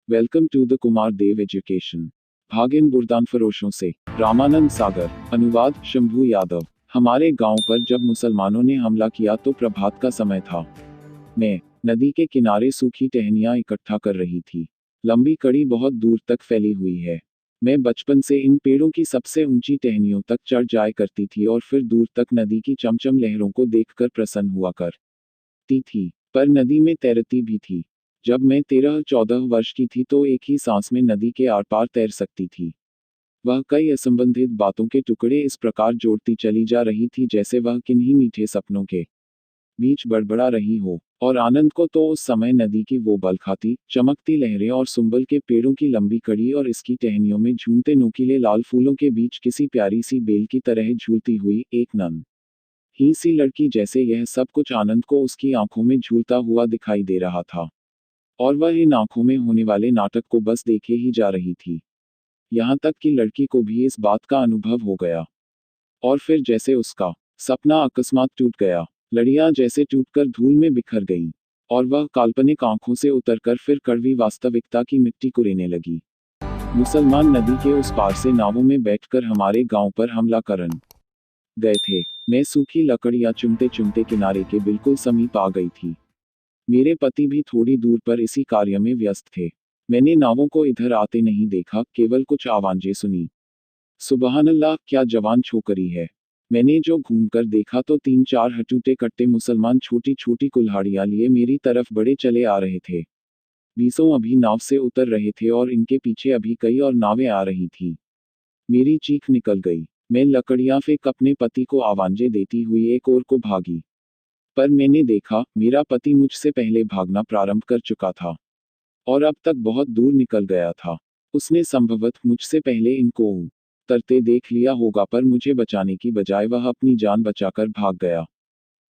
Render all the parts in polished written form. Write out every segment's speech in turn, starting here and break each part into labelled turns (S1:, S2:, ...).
S1: Welcome to the Kumar Dev education. भाग इन बुरदान फरोशों से। रामानंद सागर। अनुवाद शंभू यादव। हमारे गांव पर जब मुसलमानों ने हमला किया तो प्रभात का समय था। मैं नदी के किनारे सूखी टहनियां इकट्ठा कर रही थी। लंबी कड़ी बहुत दूर तक फैली हुई है। मैं बचपन से इन पेड़ों की सबसे ऊंची टहनियों तक चढ़ जाया करती थी और फिर दूर तक नदी की चमचम लहरों को देखकर प्रसन्न हुआ करती थी। पर नदी में तैरती भी थी। जब मैं 13-14 वर्ष की थी तो एक ही सांस में नदी के आर पार तैर सकती थी। वह कई असंबंधित बातों के टुकड़े इस प्रकार जोड़ती चली जा रही थी जैसे वह किन्हीं मीठे सपनों के बीच बड़बड़ा रही हो। और आनंद को तो उस समय नदी की वो बलखाती चमकती लहरें और सुंबल के पेड़ों की लंबी कड़ी और इसकी टहनियों में झूमते नुकीले लाल फूलों के बीच किसी प्यारी सी बेल की तरह झूलती हुई एक नन्ही ही सी लड़की जैसे यह सब कुछ आनंद को उसकी आंखों में झूलता हुआ दिखाई दे रहा था। और वह इन आंखों में होने वाले नाटक को बस देखे ही जा रही थी। यहाँ तक कि लड़की को भी इस बात का अनुभव हो गया। और फिर जैसे उसका सपना अकस्मात टूट गया। लड़ियां जैसे टूटकर धूल में बिखर गईं। और वह काल्पनिक आंखों से उतरकर फिर कड़वी वास्तविकता की मिट्टी कुरेने लगी। मुसलमान नदी के उस पार से नावों में बैठकर हमारे गांव पर हमला करन गए थे। मैं सूखी लकड़ियां चुनते चुनते किनारे के बिल्कुल समीप आ गई थी। मेरे पति भी थोड़ी दूर पर इसी कार्य में व्यस्त थे। मैंने नावों को इधर आते नहीं देखा, केवल कुछ आवाजें सुनी। सुबहानल्लाह, क्या जवान छोकरी है। मैंने जो घूमकर देखा तो 3-4 हटूटे कट्टे मुसलमान छोटी छोटी कुल्हाड़ियां लिए मेरी तरफ बड़े चले आ रहे थे। 20 अभी नाव से उतर रहे थे और इनके पीछे अभी कई और नावें आ रही थीं। मेरी चीख निकल गई। मैं लकड़ियां फेंक अपने पति को आवाजें देती हुई एक ओर को भागी। पर मैंने देखा, मेरा पति मुझसे पहले भागना प्रारंभ कर चुका था। और अब तक बहुत दूर निकल गया था। उसने संभवतः मुझसे पहले इनको तरते देख लिया होगा, पर मुझे बचाने की बजाय वह अपनी जान बचाकर भाग गया।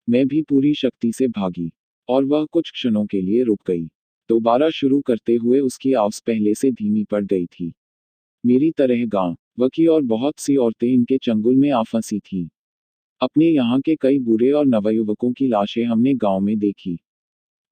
S1: मैं भी पूरी शक्ति से भागी। और वह कुछ क्षणों के लिए रुक गई। दोबारा शुरू करते हुए उसकी आवाज पहले से धीमी पड़ गई थी। मेरी तरह गांव वकी और बहुत सी औरतें इनके चंगुल में आ फंसी थीं। अपने यहाँ के कई बूढ़े और नवयुवकों की लाशें हमने गांव में देखी।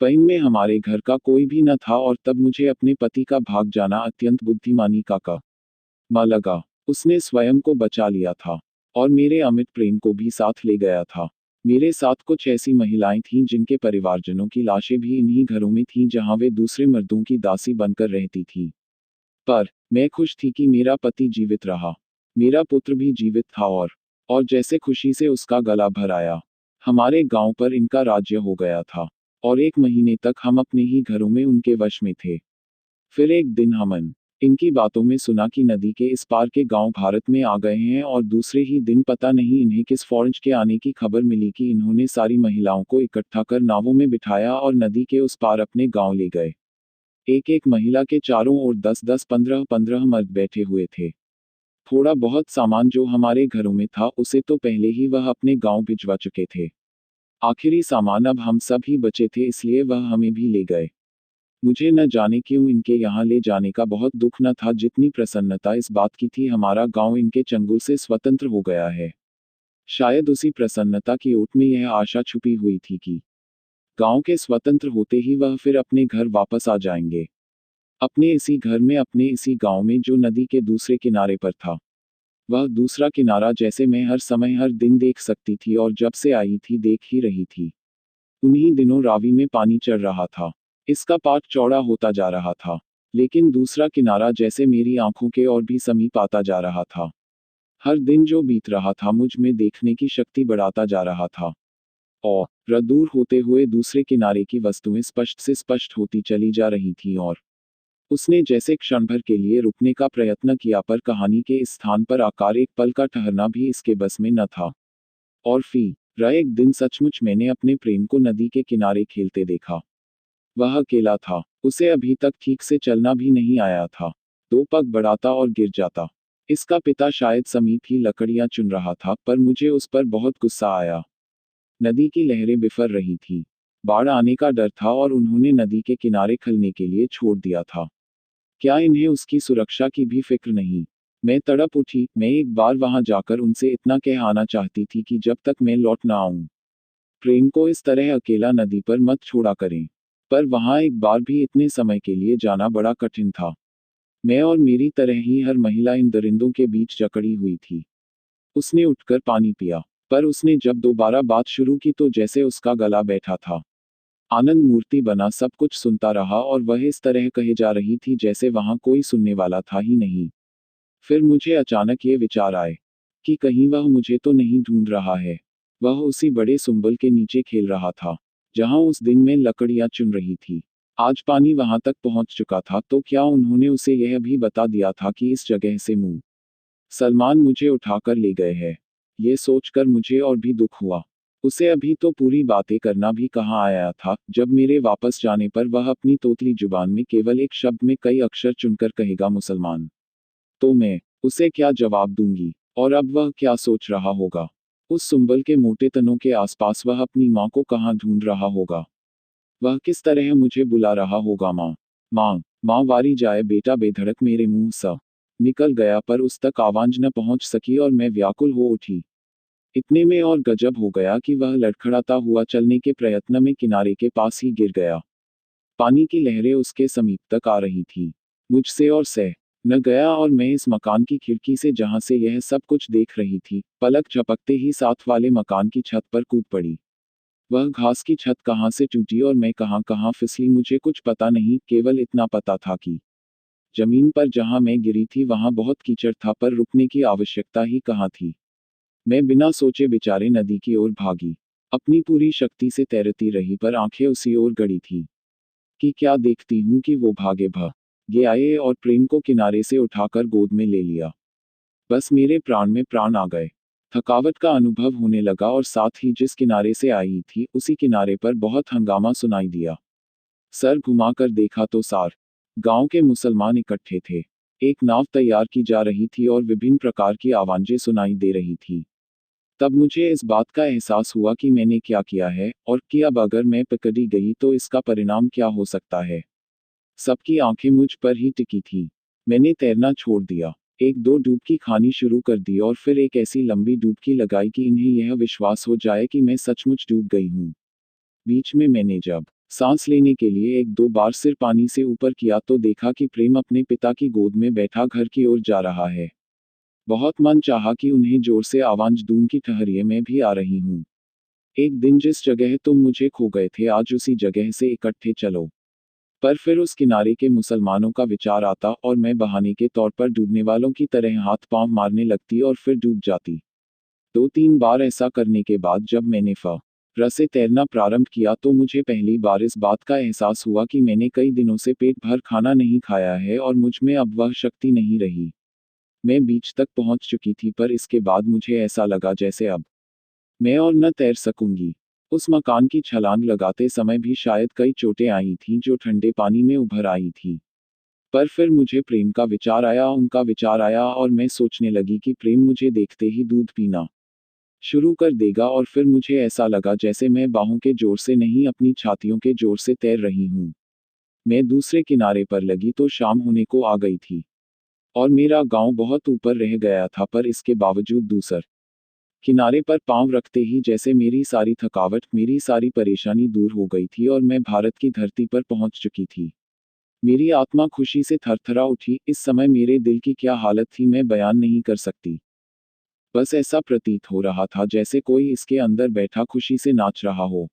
S1: पर इनमें हमारे घर का कोई भी न था और तब मुझे अपने पति का भाग जाना अत्यंत बुद्धिमानी का काम लगा। उसने स्वयं को बचा लिया था। और मेरे अमित प्रेम को भी साथ ले गया था। मेरे साथ कुछ ऐसी महिलाएं थीं जिनके परिवारजनों की लाशें भी इन्हीं घरों में थीं जहां वे दूसरे मर्दों की दासी बनकर रहती थीं। पर मैं खुश थी कि मेरा पति जीवित रहा। मेरा पुत्र भी जीवित था और जैसे खुशी से उसका गला भर आया। हमारे गांव पर इनका राज्य हो गया था। और 1 महीने तक हम अपने ही घरों में उनके वश में थे। फिर एक दिन हमन इनकी बातों में सुना कि नदी के इस पार के गांव भारत में आ गए हैं और दूसरे ही दिन पता नहीं इन्हें किस फौज के आने की खबर मिली कि इन्होंने सारी महिलाओं को इकट्ठा कर नावों में बिठाया और नदी के उस पार अपने गांव ले गए। एक एक महिला के चारों ओर 10-10, 15-15 मर्द बैठे हुए थे। थोड़ा बहुत सामान जो हमारे घरों में था उसे तो पहले ही वह अपने गांव भिजवा चुके थे। आखिरी सामान अब हम सब ही बचे थे, इसलिए वह हमें भी ले गए। मुझे न जाने क्यों इनके यहाँ ले जाने का बहुत दुख न था जितनी प्रसन्नता इस बात की थी हमारा गांव इनके चंगुल से स्वतंत्र हो गया है। शायद उसी प्रसन्नता की ओट में यह आशा छुपी हुई थी कि गांव के स्वतंत्र होते ही वह फिर अपने घर वापस आ जाएंगे। अपने इसी घर में, अपने इसी गांव में जो नदी के दूसरे किनारे पर था। वह दूसरा किनारा जैसे मैं हर समय हर दिन देख सकती थी और जब से आई थी देख ही रही थी। उन्हीं दिनों रावी में पानी चढ़ रहा था। इसका पाट चौड़ा होता जा रहा था। लेकिन दूसरा किनारा जैसे मेरी आंखों के और भी समीप आता जा रहा था। हर दिन जो बीत रहा था मुझ में देखने की शक्ति बढ़ाता जा रहा था। और दूर होते हुए दूसरे किनारे की वस्तुएं स्पष्ट से स्पष्ट होती चली जा रही थीं और उसने जैसे क्षण भर के लिए रुकने का प्रयत्न किया, पर कहानी के इस स्थान पर आकार एक पल का ठहरना भी इसके बस में न था। और फिर एक दिन सचमुच मैंने अपने प्रेम को नदी के किनारे खेलते देखा। वह अकेला था। उसे अभी तक ठीक से चलना भी नहीं आया था। 2 पग बढ़ाता और गिर जाता। इसका पिता शायद समीप ही लकड़ियां चुन रहा था, पर मुझे उस पर बहुत गुस्सा आया। नदी की लहरें बिफर रही थी। बाढ़ आने का डर था और उन्होंने नदी के किनारे खलने के लिए छोड़ दिया था। क्या इन्हें उसकी सुरक्षा की भी फिक्र नहीं। मैं तड़प उठी। मैं एक बार वहां जाकर उनसे इतना कह आना चाहती थी कि जब तक मैं लौट ना आऊं, प्रेम को इस तरह अकेला नदी पर मत छोड़ा करें। पर वहां एक बार भी इतने समय के लिए जाना बड़ा कठिन था। मैं और मेरी तरह ही हर महिला इन दरिंदों के बीच जकड़ी हुई थी। उसने उठकर पानी पिया, पर उसने जब दोबारा बात शुरू की तो जैसे उसका गला बैठा था। आनंद मूर्ति बना सब कुछ सुनता रहा और वह इस तरह कहे जा रही थी जैसे वहां कोई सुनने वाला था ही नहीं। फिर मुझे अचानक ये विचार आए कि कहीं वह मुझे तो नहीं ढूंढ रहा है। वह उसी बड़े सुंबल के नीचे खेल रहा था जहां उस दिन मैं लकड़ियां चुन रही थी। आज पानी वहां तक पहुंच चुका था, तो क्या उन्होंने उसे यह भी बता दिया था कि इस जगह से मुंह सलमान मुझे उठाकर ले गए हैं। ये सोचकर मुझे और भी दुख हुआ। उसे अभी तो पूरी बातें करना भी कहाँ आया था, जब मेरे वापस जाने पर वह अपनी तोतली जुबान में केवल एक शब्द में कई अक्षर चुनकर कहेगा मुसलमान। तो मैं उसे क्या जवाब दूंगी? और अब वह क्या सोच रहा होगा? उस सुंबल के मोटे तनों के आसपास वह अपनी माँ को कहाँ ढूंढ रहा होगा? वह किस तरह मुझे बुला रहा होगा? माँ, माँ, माँ। वारी जाए बेटा, बेधड़क मेरे मुंह सा निकल गया, पर उस तक आवाज न पहुंच सकी और मैं व्याकुल हो उठी। इतने में और गजब हो गया कि वह लड़खड़ाता हुआ चलने के प्रयत्न में किनारे के पास ही गिर गया। पानी की लहरें उसके समीप तक आ रही थी। मुझसे और सह न गया और मैं इस मकान की खिड़की से, जहां से यह सब कुछ देख रही थी, पलक झपकते ही साथ वाले मकान की छत पर कूद पड़ी। वह घास की छत कहाँ से टूटी और मैं कहाँ कहाँ फिसली मुझे कुछ पता नहीं, केवल इतना पता था कि जमीन पर जहां मैं गिरी थी वहां बहुत कीचड़ था, पर रुकने की आवश्यकता ही कहाँ थी। मैं बिना सोचे बेचारे नदी की ओर भागी। अपनी पूरी शक्ति से तैरती रही, पर आंखें उसी ओर गड़ी थी कि क्या देखती हूं कि वो भागे गे आए और प्रेम को किनारे से उठाकर गोद में ले लिया। बस मेरे प्राण में प्राण आ गए। थकावट का अनुभव होने लगा और साथ ही जिस किनारे से आई थी उसी किनारे पर बहुत हंगामा सुनाई दिया। सर घुमाकर देखा तो सार गांव के मुसलमान इकट्ठे थे। एक नाव तैयार की जा रही थी और विभिन्न प्रकार की आवाजें सुनाई दे रही थी। तब मुझे इस बात का एहसास हुआ कि मैंने क्या किया है, और कि अब अगर मैं पकड़ी गई तो इसका परिणाम क्या हो सकता है। सबकी आंखें मुझ पर ही टिकी थी। मैंने तैरना छोड़ दिया। एक दो डुबकी खानी शुरू कर दी और फिर एक ऐसी लंबी डुबकी लगाई कि इन्हें यह विश्वास हो जाए कि मैं सचमुच डूब गई हूँ। बीच में मैंने जब सांस लेने के लिए एक दो बार सिर पानी से ऊपर किया तो देखा कि प्रेम अपने पिता की गोद में बैठा घर की ओर जा रहा है। बहुत मन चाहा कि उन्हें जोर से आवाज दूं कि ठहरिए, मैं भी आ रही हूँ। एक दिन जिस जगह तुम मुझे खो गए थे, आज उसी जगह से इकट्ठे चलो। पर फिर उस किनारे के मुसलमानों का विचार आता और मैं बहाने के तौर पर डूबने वालों की तरह हाथ पांव मारने लगती और फिर डूब जाती। दो तीन बार ऐसा करने के बाद जब मैंने से तैरना प्रारंभ किया तो मुझे पहली बार इस बात का एहसास हुआ कि मैंने कई दिनों से पेट भर खाना नहीं खाया है और मुझ में अब वह शक्ति नहीं रही। मैं बीच तक पहुंच चुकी थी, पर इसके बाद मुझे ऐसा लगा जैसे अब मैं और न तैर सकूंगी। उस मकान की छलांग लगाते समय भी शायद कई चोटें आई थीं जो ठंडे पानी में उभर आई थी। पर फिर मुझे प्रेम का विचार आया, उनका विचार आया और मैं सोचने लगी कि प्रेम मुझे देखते ही दूध पीना शुरू कर देगा और फिर मुझे ऐसा लगा जैसे मैं बाहों के जोर से नहीं, अपनी छातियों के जोर से तैर रही हूँ। मैं दूसरे किनारे पर लगी तो शाम होने को आ गई थी और मेरा गांव बहुत ऊपर रह गया था, पर इसके बावजूद दूसर किनारे पर पांव रखते ही जैसे मेरी सारी थकावट, मेरी सारी परेशानी दूर हो गई थी और मैं भारत की धरती पर पहुंच चुकी थी। मेरी आत्मा खुशी से थरथरा उठी। इस समय मेरे दिल की क्या हालत थी मैं बयान नहीं कर सकती। बस ऐसा प्रतीत हो रहा था जैसे कोई इसके अंदर बैठा खुशी से नाच रहा हो।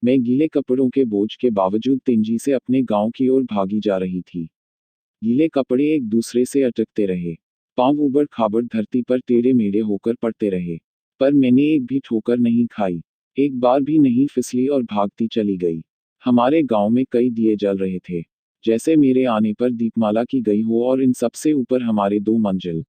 S1: मैं गीले कपड़ों के बोझ के बावजूद तेजी से अपने गांव की ओर भागी जा रही थी। गीले कपड़े एक दूसरे से अटकते रहे। पांव उबड़ खाबड़ धरती पर टेढ़े मेढ़े होकर पड़ते रहे। पर मैंने एक भी ठोकर नहीं खाई, एक बार भी नहीं फिसली और भागती चली गई। हमारे गांव में कई दिए जल रहे थे, जैसे मेरे आने पर दीपमाला की गई हो, और इन सबसे ऊपर हमारे दो मंजिल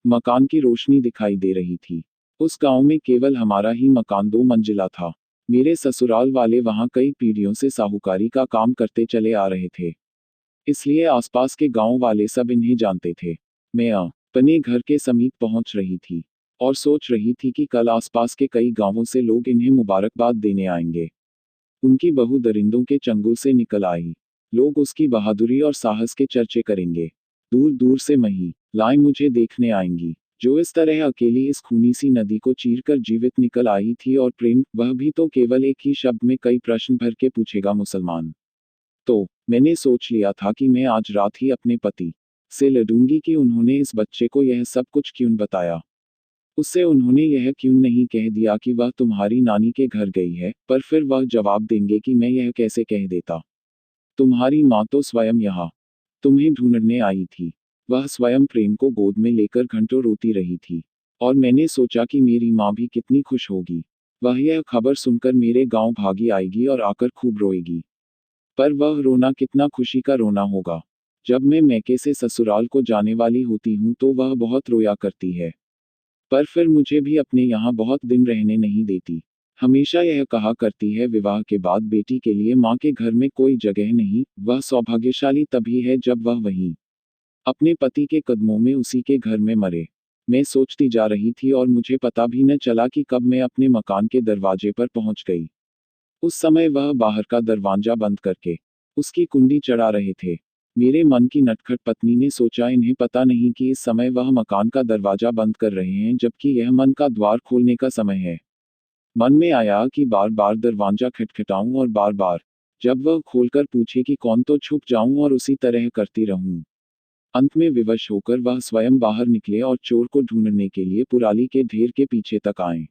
S1: मकान की रोशनी दिखाई दे रही थी। उस गांव में केवल हमारा ही मकान दो मंजिला था। मेरे ससुराल वाले वहां कई पीढ़ियों से साहूकारी का काम करते चले आ रहे थे, इसलिए आसपास के गांव वाले सब इन्हें जानते थे। मैं अपने घर के समीप पहुंच रही थी और सोच रही थी कि कल आसपास के कई गांवों से लोग इन्हें मुबारकबाद देने आएंगे। उनकी बहू दरिंदों के चंगुल से निकल आई। लोग उसकी बहादुरी और साहस के चर्चे करेंगे। दूर दूर से महिलाएं मुझे देखने आएंगी, जो इस तरह अकेली इस खूनी सी नदी को चीरकर जीवित निकल आई थी। और प्रेम, वह भी तो केवल एक ही शब्द में कई प्रश्न भर के पूछेगा, मुसलमान। तो मैंने सोच लिया था कि मैं आज रात ही अपने पति से लड़ूंगी कि उन्होंने इस बच्चे को यह सब कुछ क्यों बताया। उससे उन्होंने यह क्यों नहीं कह दिया कि वह तुम्हारी नानी के घर गई है, पर फिर वह जवाब देंगे कि मैं यह कैसे कह देता। तुम्हारी माँ तो स्वयं यहाँ तुम्हें ढूंढने आई थी। वह स्वयं प्रेम को गोद में लेकर घंटों रोती रही थी। और मैंने सोचा कि मेरी माँ भी कितनी खुश होगी। वह यह खबर सुनकर मेरे गांव भागी आएगी और आकर खूब रोएगी। पर वह रोना कितना खुशी का रोना होगा। जब मैं मैके से ससुराल को जाने वाली होती हूँ तो वह बहुत रोया करती है। पर फिर मुझे भी अपने यहाँ बहुत दिन रहने नहीं देती। हमेशा यह कहा करती है विवाह के बाद बेटी के लिए माँ के घर में कोई जगह नहीं, वह सौभाग्यशाली तभी है जब वह वहीं अपने पति के कदमों में उसी के घर में मरे। मैं सोचती जा रही थी और मुझे पता भी न चला कि कब मैं अपने मकान के दरवाजे पर पहुंच गई। उस समय वह बाहर का दरवाजा बंद करके उसकी कुंडी चढ़ा रहे थे। मेरे मन की नटखट पत्नी ने सोचा इन्हें पता नहीं कि इस समय वह मकान का दरवाजा बंद कर रहे हैं जबकि यह मन का द्वार खोलने का समय है। मन में आया कि बार बार दरवाजा खटखटाऊं और बार बार जब वह खोलकर पूछे कि कौन तो छुप जाऊं और उसी तरह करती रहूं। अंत में विवश होकर वह स्वयं बाहर निकले और चोर को ढूंढने के लिए पुराली के ढेर के पीछे तक आए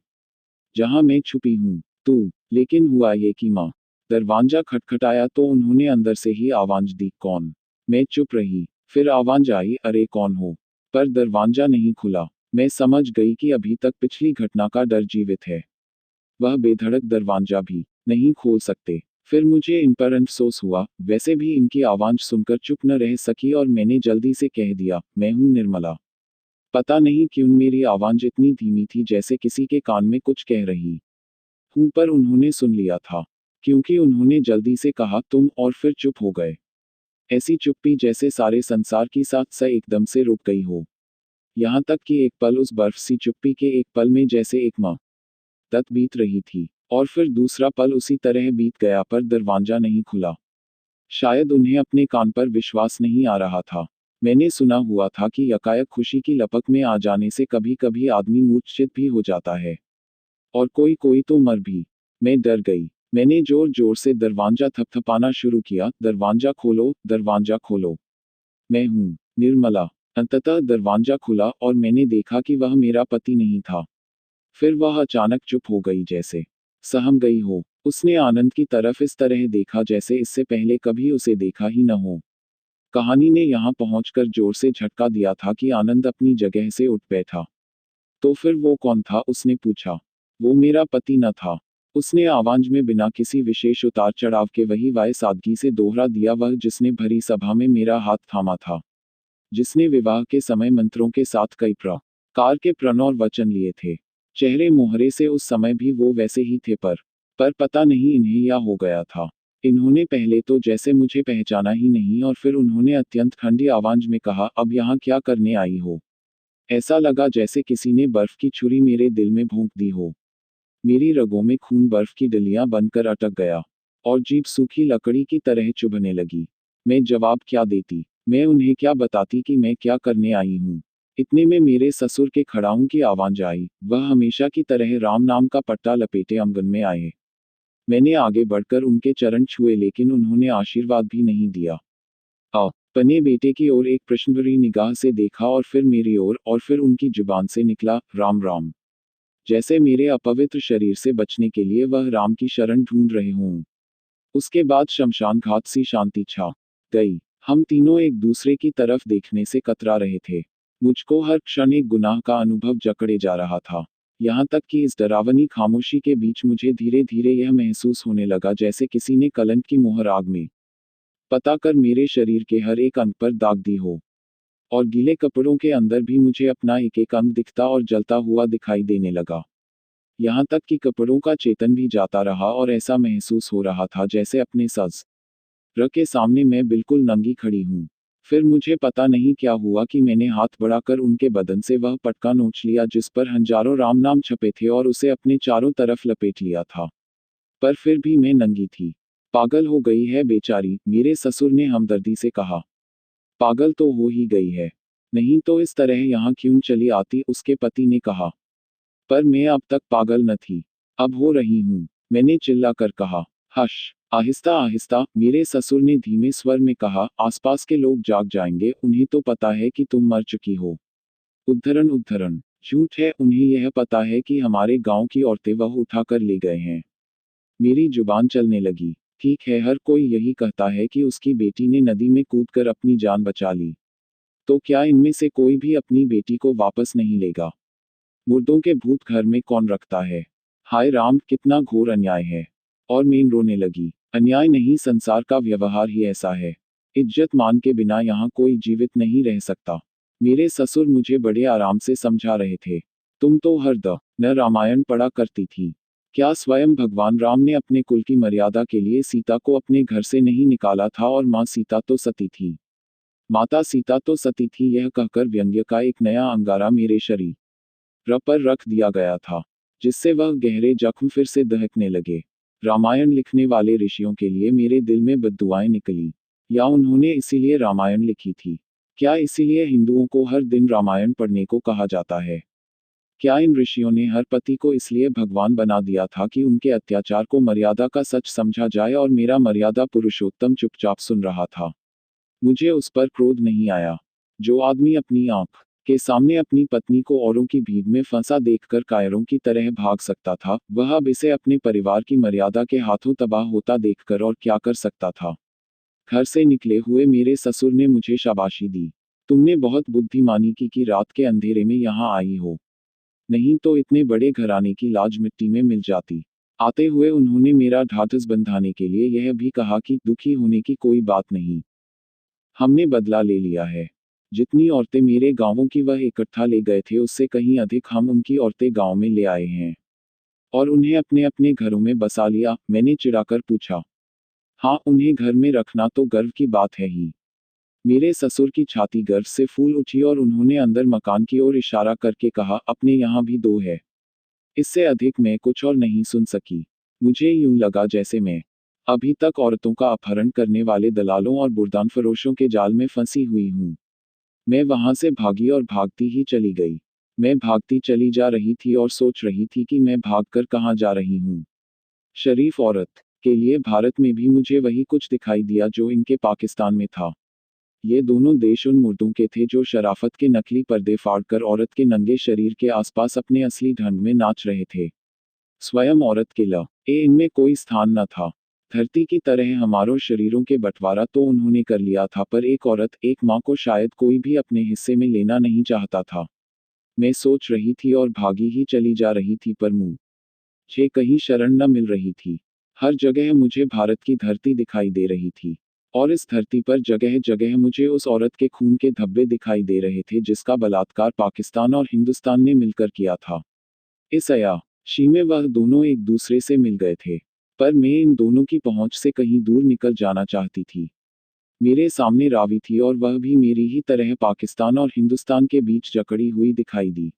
S1: जहां मैं छुपी हूं। तू लेकिन हुआ ये कि माँ दरवाजा खटखटाया तो उन्होंने अंदर से ही आवाज दी, कौन। मैं चुप रही। फिर आवाज आई, अरे कौन हो। पर दरवाजा नहीं खुला। मैं समझ गई कि अभी तक पिछली घटना का डर जीवित है। वह बेधड़क दरवाजा भी नहीं खोल सकते। फिर मुझे इन पर अफसोस हुआ, वैसे भी इनकी आवाज सुनकर चुप न रह सकी और मैंने जल्दी से कह दिया, मैं हूं निर्मला। पता नहीं क्यों मेरी आवाज इतनी धीमी थी जैसे किसी के कान में कुछ कह रही हूं, पर उन्होंने सुन लिया था। क्योंकि उन्होंने जल्दी से कहा तुम, और फिर चुप हो गए। ऐसी चुप्पी जैसे सारे संसार की साथ सा एकदम से रुक गई हो। यहाँ तक कि एक पल उस बर्फ सी चुप्पी के एक पल में जैसे एक माह तक बीत रही थी। और फिर दूसरा पल उसी तरह बीत गया पर दरवाजा नहीं खुला। शायद उन्हें अपने कान पर विश्वास नहीं आ रहा था। मैंने सुना हुआ था कि यकायक खुशी की लपक में आ जाने से कभी कभी आदमी मूर्छित भी हो जाता है। और कोई कोई तो मर भी। मैं डर गई। मैंने जोर जोर से दरवाजा थपथपाना शुरू किया, दरवाजा खोलो, दरवाजा खोलो। मैं हूँ निर्मला। अंततः दरवाजा खुला और मैंने देखा कि वह मेरा पति नहीं था। फिर वह अचानक चुप हो गई, जैसे सहम गई हो। उसने आनंद की तरफ इस तरह देखा जैसे इससे पहले कभी उसे देखा ही न हो। कहानी ने यहाँ पहुंचकर जोर से झटका दिया था कि आनंद अपनी जगह से उठ बैठा। तो फिर वो कौन था, उसने पूछा। वो मेरा पति न था। उसने आवाज में बिना किसी विशेष उतार चढ़ाव के वही वाय सादगी से दोहरा दिया, वह जिसने भरी सभा में मेरा हाथ थामा था। जिसने विवाह के समय मंत्रों के साथ कई प्रकार के प्रण और वचन लिए थे। चेहरे मोहरे से उस समय भी वो वैसे ही थे, पर पता नहीं इन्हें या हो गया था। इन्होंने पहले तो जैसे मुझे पहचाना ही नहीं और फिर उन्होंने अत्यंत ठंडी आवाज में कहा, अब यहाँ क्या करने आई हो। ऐसा लगा जैसे किसी ने बर्फ की छुरी मेरे दिल में भोंक दी हो। मेरी रगों में खून बर्फ की डलियां बनकर अटक गया और जीभ सूखी लकड़ी की तरह चुभने लगी। मैं जवाब क्या देती। मैं उन्हें क्या बताती कि मैं क्या करने आई हूँ। इतने में मेरे ससुर के खड़ाऊं की आवाज आई। वह हमेशा की तरह राम नाम का पट्टा लपेटे आंगन में आए। मैंने आगे बढ़कर उनके चरण छुए लेकिन उन्होंने आशीर्वाद भी नहीं दिया। अपने बेटे की ओर एक प्रश्नभरी निगाह से देखा और फिर मेरी ओर, और फिर उनकी जुबान से निकला, राम राम। जैसे मेरे अपवित्र शरीर से बचने के लिए वह राम की शरण ढूंढ रहे हों। उसके बाद शमशान घाट सी शांति छा गई। हम तीनों एक दूसरे की तरफ देखने से कतरा रहे थे। मुझको हर क्षण एक गुनाह का अनुभव जकड़े जा रहा था। यहाँ तक कि इस डरावनी खामोशी के बीच मुझे धीरे धीरे यह महसूस होने लगा जैसे किसी ने कलंक की मोहर आग में पता कर मेरे शरीर के हर एक अंग पर दाग दी हो। और गीले कपड़ों के अंदर भी मुझे अपना एक एक अंग दिखता और जलता हुआ दिखाई देने लगा। यहाँ तक कि कपड़ों का चेतन भी जाता रहा और ऐसा महसूस हो रहा था जैसे अपने सज के सामने मैं बिल्कुल नंगी खड़ी हूँ। फिर मुझे पता नहीं क्या हुआ कि मैंने हाथ बढ़ाकर उनके बदन से वह पटका नोच लिया जिस पर हजारों राम नाम छपे थे और उसे अपने चारों तरफ लपेट लिया था। पर फिर भी मैं नंगी थी। पागल हो गई है बेचारी, मेरे ससुर ने हमदर्दी से कहा। पागल तो हो ही गई है। नहीं तो इस तरह यहाँ क्यों चली आती, उसके पति ने कहा। पर मैं अब तक पागल न थी। अब हो रही हूँ, मैंने चिल्लाकर कहा। हश, आहिस्ता आहिस्ता मेरे ससुर ने धीमे स्वर में कहा, आसपास के लोग जाग जाएंगे, उन्हें तो पता है कि तुम मर चुकी हो। उद्धरण उद्धरण। झूठ है, उन्हें यह पता है कि हमारे गांव की औरतें वह उठाकर ले गए हैं। मेरी जुबान चलने लगी। ठीक है, हर कोई यही कहता है कि उसकी बेटी ने नदी में कूदकर अपनी जान बचा ली। तो क्या इनमें से कोई भी अपनी बेटी को वापस नहीं लेगा? मुर्दों के भूत घर में कौन रखता है? हाय राम, कितना घोर अन्याय है। और मैं रोने लगी। अन्याय नहीं, संसार का व्यवहार ही ऐसा है। इज्जत मान के बिना यहाँ कोई जीवित नहीं रह सकता। मेरे ससुर मुझे बड़े आराम से समझा रहे थे। तुम तो हर न रामायण पढ़ा करती थी। क्या स्वयं भगवान राम ने अपने कुल की मर्यादा के लिए सीता को अपने घर से नहीं निकाला था? और माँ सीता तो सती थी। माता सीता तो सती थी, यह कहकर व्यंग्य का एक नया अंगारा मेरे शरीर पर रख दिया गया था, जिससे वह गहरे जख्म फिर से दहकने लगे। रामायण लिखने वाले ऋषियों के लिए मेरे दिल में बद्दुआएं निकली। या उन्होंने इसीलिए रामायण लिखी थी? क्या इसीलिए हिंदुओं को हर दिन रामायण पढ़ने को कहा जाता है? क्या इन ऋषियों ने हर पति को इसलिए भगवान बना दिया था कि उनके अत्याचार को मर्यादा का सच समझा जाए, और मेरा मर्यादा पुरुषोत्तम चुपचाप सुन रहा था? मुझे उस पर क्रोध नहीं आया। जो आदमी अपनी आंख के सामने अपनी पत्नी को औरों की भीड़ में फंसा देखकर कायरों की तरह भाग सकता था, वह अब इसे अपने परिवार की मर्यादा के हाथों तबाह होता देखकर और क्या कर सकता था? घर से निकले हुए मेरे ससुर ने मुझे शाबाशी दी। तुमने बहुत बुद्धिमानी की कि रात के अंधेरे में यहाँ आई हो। नहीं तो इतने बड़े घराने की लाज मिट्टी में मिल जाती। आते हुए उन्होंने मेरा ढाढ़स बंधाने के लिए यह भी कहा कि दुखी होने की कोई बात नहीं। हमने बदला ले लिया है। जितनी औरतें मेरे गांवों की वह इकट्ठा ले गए थे, उससे कहीं अधिक हम उनकी औरतें गांव में ले आए हैं। और उन्हें अपने अपने घरों में बसा लिया? मैंने चिढ़ाकर पूछा। हाँ, उन्हें घर में रखना तो गर्व की बात है ही। मेरे ससुर की छाती गर्व से फूल उठी और उन्होंने अंदर मकान की ओर इशारा करके कहा, अपने यहाँ भी दो है। इससे अधिक मैं कुछ और नहीं सुन सकी। मुझे यूं लगा जैसे मैं अभी तक औरतों का अपहरण करने वाले दलालों और बुर्दान फरोशों के जाल में फंसी हुई हूं। मैं वहां से भागी और भागती ही चली गई। मैं भागती चली जा रही थी और सोच रही थी कि मैं भागकर कहाँ जा रही हूँ। शरीफ औरत के लिए भारत में भी मुझे वही कुछ दिखाई दिया जो इनके पाकिस्तान में था। ये दोनों देश उन मुर्दों के थे जो शराफत के नकली पर्दे फाड़कर औरत के नंगे शरीर के आसपास अपने असली ढंग में नाच रहे थे। स्वयं औरत के इनमें कोई स्थान न था। धरती की तरह हमारों शरीरों के बंटवारा तो उन्होंने कर लिया था, पर एक औरत, एक माँ को शायद कोई भी अपने हिस्से में लेना नहीं चाहता था। मैं सोच रही थी और भागी ही चली जा रही थी, पर मुझे कहीं शरण न मिल रही थी। हर जगह मुझे भारत की धरती दिखाई दे रही थी। और इस धरती पर जगह जगह मुझे उस औरत के खून के धब्बे दिखाई दे रहे थे जिसका बलात्कार पाकिस्तान और हिंदुस्तान ने मिलकर किया था। इस अय्याशी में वह दोनों एक दूसरे से मिल गए थे। पर मैं इन दोनों की पहुंच से कहीं दूर निकल जाना चाहती थी। मेरे सामने रावी थी और वह भी मेरी ही तरह पाकिस्तान और हिंदुस्तान के बीच जकड़ी हुई दिखाई दी।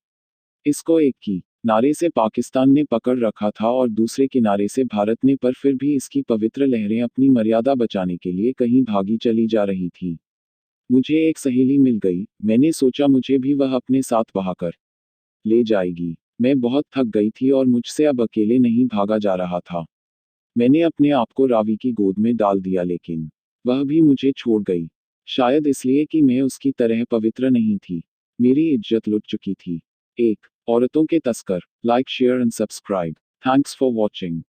S1: इसको एक किनारे से पाकिस्तान ने पकड़ रखा था और दूसरे किनारे से भारत ने, पर फिर भी इसकी पवित्र लहरें अपनी मर्यादा बचाने के लिए कहीं भागी चली जा रही थी। मुझे एक सहेली मिल गई। मैंने सोचा मुझे भी वह अपने साथ बहाकर ले जाएगी। मैं बहुत थक गई थी और मुझसे अब अकेले नहीं भागा जा रहा था। मैंने अपने आप को रावी की गोद में डाल दिया, लेकिन वह भी मुझे छोड़ गई। शायद इसलिए कि मैं उसकी तरह पवित्र नहीं थी। मेरी इज्जत लुट चुकी थी। एक औरतों के तस्कर। Like, share and subscribe. Thanks for watching.